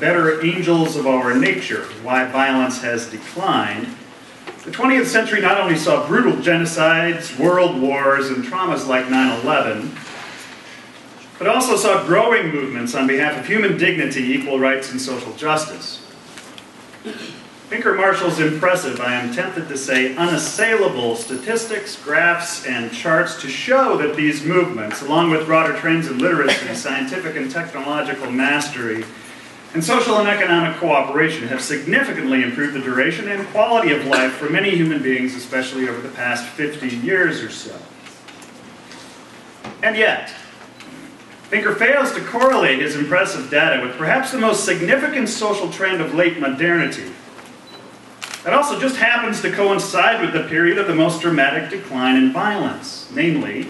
better angels of our nature, why violence has declined, the 20th century not only saw brutal genocides, world wars, and traumas like 9/11, but also saw growing movements on behalf of human dignity, equal rights, and social justice. Pinker-Marshall's impressive, I am tempted to say, unassailable statistics, graphs, and charts to show that these movements, along with broader trends in literacy, scientific and technological mastery, and social and economic cooperation have significantly improved the duration and quality of life for many human beings, especially over the past 50 years or so. And yet, Pinker fails to correlate his impressive data with perhaps the most significant social trend of late modernity. That also just happens to coincide with the period of the most dramatic decline in violence, namely,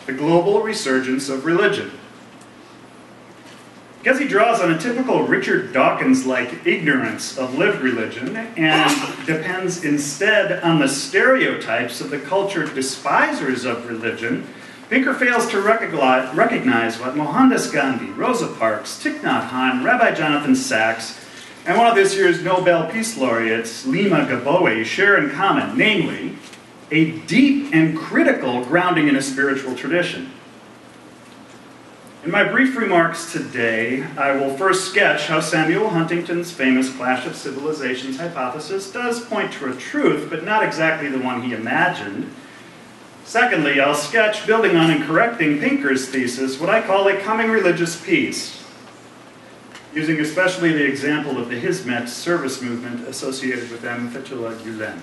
the global resurgence of religion. Because he draws on a typical Richard Dawkins-like ignorance of lived religion and depends instead on the stereotypes of the cultured despisers of religion, Pinker fails to recognize what Mohandas Gandhi, Rosa Parks, Thich Nhat Hanh, Rabbi Jonathan Sachs, and one of this year's Nobel Peace Laureates, Lima Gaboe, share in common, namely, a deep and critical grounding in a spiritual tradition. In my brief remarks today, I will first sketch how Samuel Huntington's famous Clash of Civilizations hypothesis does point to a truth, but not exactly the one he imagined. Secondly, I'll sketch, building on and correcting Pinker's thesis, what I call a coming religious peace, using especially the example of the Hizmet service movement associated with M. Fethullah Gülen.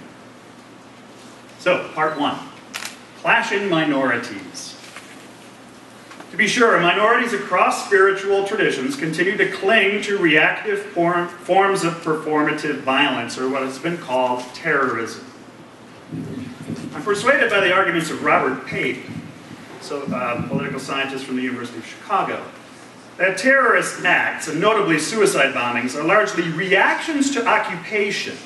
So, part one, clashing minorities. To be sure, minorities across spiritual traditions continue to cling to reactive forms of performative violence, or what has been called terrorism. I'm persuaded by the arguments of Robert Pahl, political scientist from the University of Chicago, that terrorist acts, and notably suicide bombings, are largely reactions to occupation.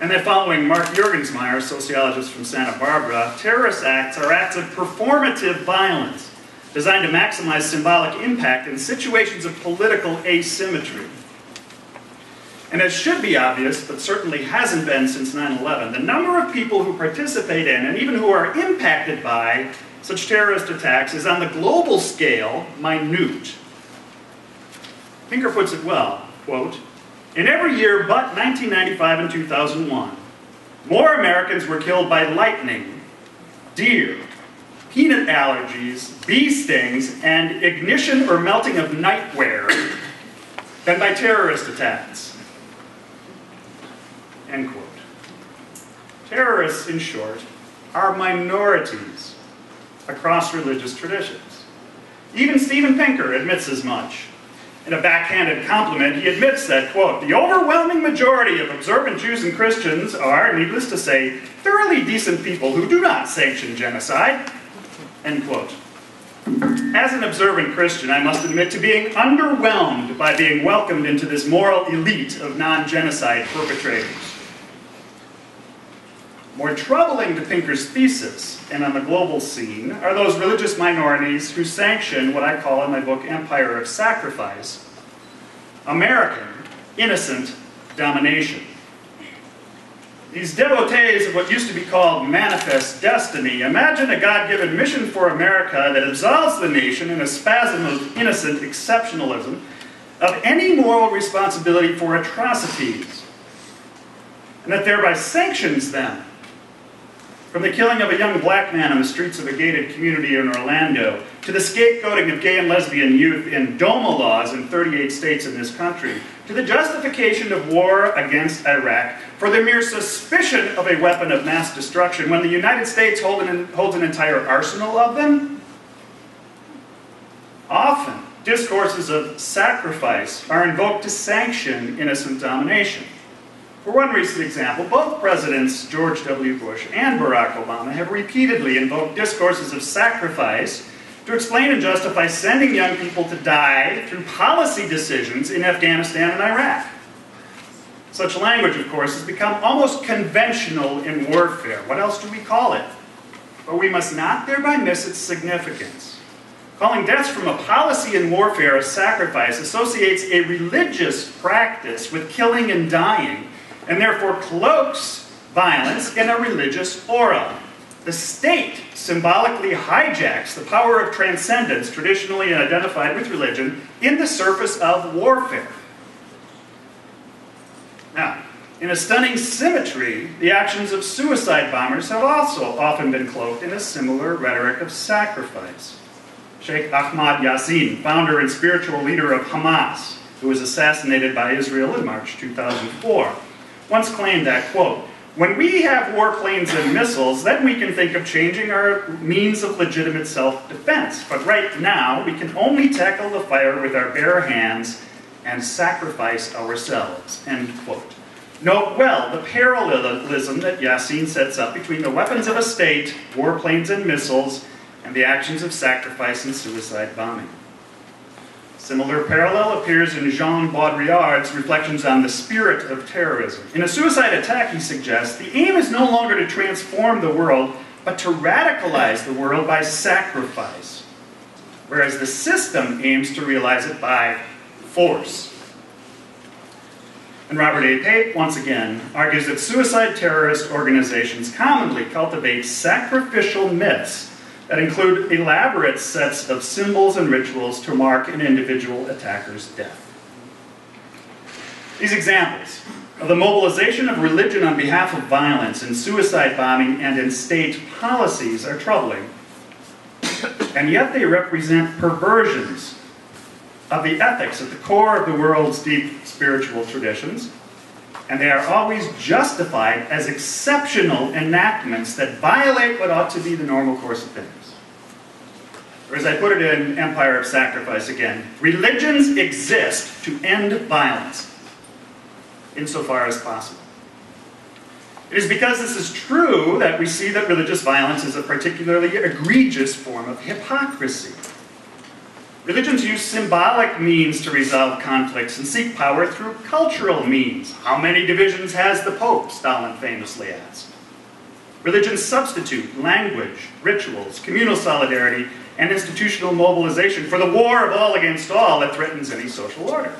And that following Mark Juergensmeyer, sociologist from Santa Barbara, terrorist acts are acts of performative violence designed to maximize symbolic impact in situations of political asymmetry. And as should be obvious, but certainly hasn't been since 9/11, the number of people who participate in and even who are impacted by such terrorist attacks is on the global scale minute. Pinker puts it well, quote, "In every year but 1995 and 2001, more Americans were killed by lightning, deer, peanut allergies, bee stings, and ignition or melting of nightwear than by terrorist attacks." End quote. Terrorists, in short, are minorities across religious traditions. Even Steven Pinker admits as much. In a backhanded compliment, he admits that, quote, "the overwhelming majority of observant Jews and Christians are, needless to say, thoroughly decent people who do not sanction genocide," end quote. As an observant Christian, I must admit to being underwhelmed by being welcomed into this moral elite of non-genocide perpetrators. More troubling to Pinker's thesis, and on the global scene, are those religious minorities who sanction what I call in my book Empire of Sacrifice, American innocent domination. These devotees of what used to be called manifest destiny imagine a God-given mission for America that absolves the nation in a spasm of innocent exceptionalism of any moral responsibility for atrocities, and that thereby sanctions them. From the killing of a young black man on the streets of a gated community in Orlando, to the scapegoating of gay and lesbian youth in DOMA laws in 38 states in this country, to the justification of war against Iraq for the mere suspicion of a weapon of mass destruction when the United States holds an entire arsenal of them. Often, discourses of sacrifice are invoked to sanction innocent domination. For one recent example, both Presidents George W. Bush and Barack Obama have repeatedly invoked discourses of sacrifice to explain and justify sending young people to die through policy decisions in Afghanistan and Iraq. Such language, of course, has become almost conventional in warfare. What else do we call it? But we must not thereby miss its significance. Calling deaths from a policy in warfare a sacrifice associates a religious practice with killing and dying, and therefore cloaks violence in a religious aura. The state symbolically hijacks the power of transcendence traditionally identified with religion in the service of warfare. Now, in a stunning symmetry, the actions of suicide bombers have also often been cloaked in a similar rhetoric of sacrifice. Sheikh Ahmad Yassin, founder and spiritual leader of Hamas, who was assassinated by Israel in March 2004, once claimed that, quote, "When we have warplanes and missiles, then we can think of changing our means of legitimate self-defense. But right now, we can only tackle the fire with our bare hands and sacrifice ourselves," end quote. Note well the parallelism that Yassin sets up between the weapons of a state, warplanes and missiles, and the actions of sacrifice and suicide bombing. Similar parallel appears in Jean Baudrillard's reflections on the spirit of terrorism. In A Suicide Attack, he suggests, the aim is no longer to transform the world, but to radicalize the world by sacrifice, whereas the system aims to realize it by force. And Robert A. Pape, once again, argues that suicide terrorist organizations commonly cultivate sacrificial myths that include elaborate sets of symbols and rituals to mark an individual attacker's death. These examples of the mobilization of religion on behalf of violence in suicide bombing and in state policies are troubling, and yet they represent perversions of the ethics at the core of the world's deep spiritual traditions, and they are always justified as exceptional enactments that violate what ought to be the normal course of things. Or as I put it in Empire of Sacrifice again, religions exist to end violence, insofar as possible. It is because this is true that we see that religious violence is a particularly egregious form of hypocrisy. Religions use symbolic means to resolve conflicts and seek power through cultural means. How many divisions has the Pope? Stalin famously asked. Religions substitute language, rituals, communal solidarity, and institutional mobilization for the war of all against all that threatens any social order.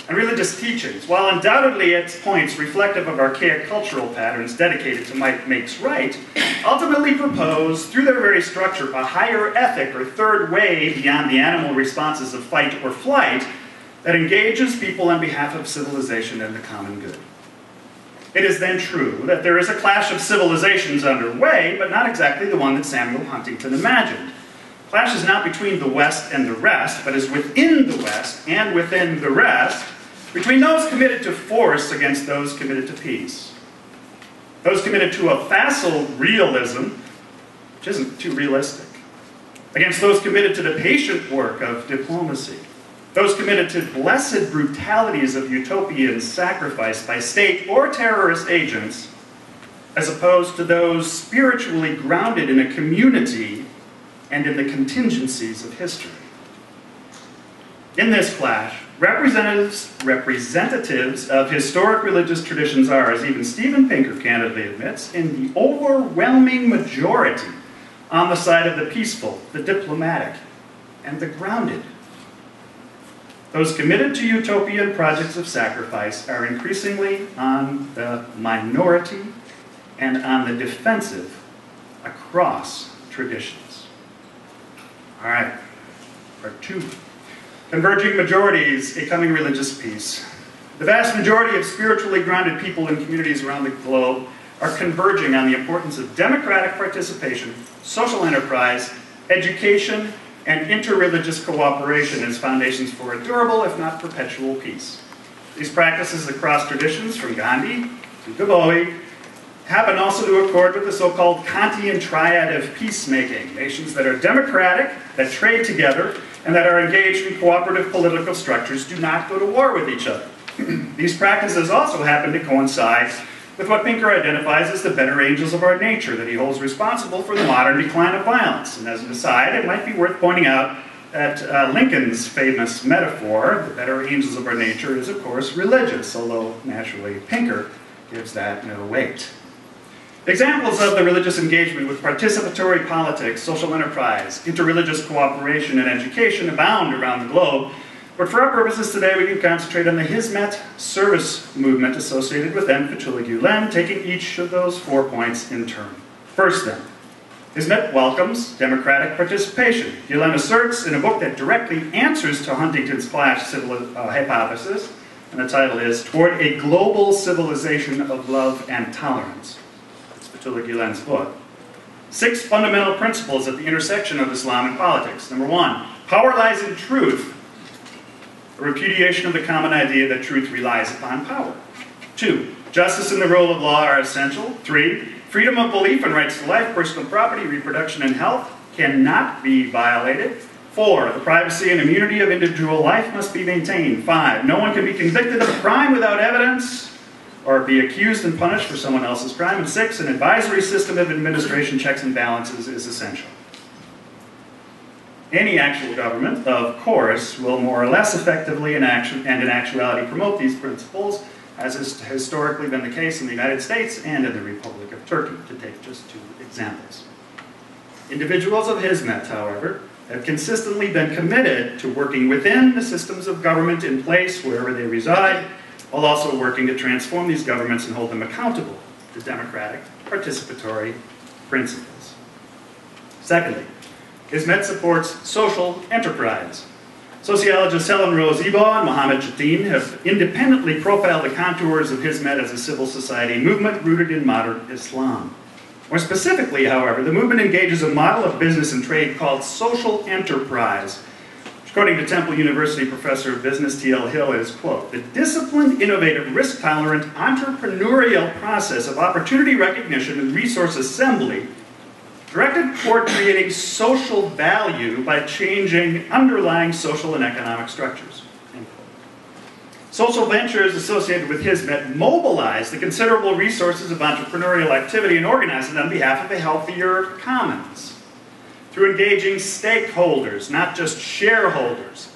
And religious teachings, while undoubtedly at points reflective of archaic cultural patterns dedicated to might makes right, ultimately propose, through their very structure, a higher ethic or third way beyond the animal responses of fight or flight that engages people on behalf of civilization and the common good. It is then true that there is a clash of civilizations underway, but not exactly the one that Samuel Huntington imagined. Clash is not between the West and the rest, but is within the West and within the rest, between those committed to force against those committed to peace. Those committed to a facile realism, which isn't too realistic, against those committed to the patient work of diplomacy. Those committed to blessed brutalities of utopian sacrifice by state or terrorist agents, as opposed to those spiritually grounded in a community and in the contingencies of history. In this clash, representatives of historic religious traditions are, as even Steven Pinker candidly admits, in the overwhelming majority on the side of the peaceful, the diplomatic, and the grounded. Those committed to utopian projects of sacrifice are increasingly on the minority and on the defensive across traditions. All right, part 2. Converging majorities, a coming religious peace. The vast majority of spiritually grounded people in communities around the globe are converging on the importance of democratic participation, social enterprise, education, and interreligious cooperation as foundations for a durable, if not perpetual, peace. These practices across traditions, from Gandhi to Gaboi, happen also to accord with the so-called Kantian triad of peacemaking, nations that are democratic, that trade together, and that are engaged in cooperative political structures do not go to war with each other. These practices also happen to coincide with what Pinker identifies as the better angels of our nature that he holds responsible for the modern decline of violence. And as an aside, it might be worth pointing out that Lincoln's famous metaphor, the better angels of our nature, is of course religious, although naturally Pinker gives that no weight. Examples of the religious engagement with participatory politics, social enterprise, interreligious cooperation, and education abound around the globe. But for our purposes today, we can concentrate on the Hizmet service movement associated with Fethullah Gülen, taking each of those 4 points in turn. First then, Hizmet welcomes democratic participation. Gülen asserts in a book that directly answers to Huntington's Flash hypothesis, and the title is Toward a Global Civilization of Love and Tolerance. It's Fethullah Gülen's book. 6 fundamental principles at the intersection of Islam and politics. Number 1, power lies in truth. A repudiation of the common idea that truth relies upon power. 2, justice and the rule of law are essential. 3, freedom of belief and rights to life, personal property, reproduction, and health cannot be violated. 4, the privacy and immunity of individual life must be maintained. 5, no one can be convicted of a crime without evidence or be accused and punished for someone else's crime. And 6, an advisory system of administration, checks and balances is essential. Any actual government, of course, will more or less effectively and in actuality promote these principles, as has historically been the case in the United States and in the Republic of Turkey, to take just 2 examples. Individuals of Hizmet, however, have consistently been committed to working within the systems of government in place wherever they reside, while also working to transform these governments and hold them accountable to democratic, participatory principles. Secondly, Hizmet supports social enterprise. Sociologists Helen Rose Ebaugh and Mohammed Chittin have independently profiled the contours of Hizmet as a civil society movement rooted in modern Islam. More specifically, however, the movement engages a model of business and trade called social enterprise, which, according to Temple University professor of business T.L. Hill, is, quote, the disciplined, innovative, risk-tolerant, entrepreneurial process of opportunity recognition and resource assembly directed toward creating social value by changing underlying social and economic structures. Social ventures associated with Hizmet mobilize the considerable resources of entrepreneurial activity and organize it on behalf of a healthier commons. Through engaging stakeholders, not just shareholders,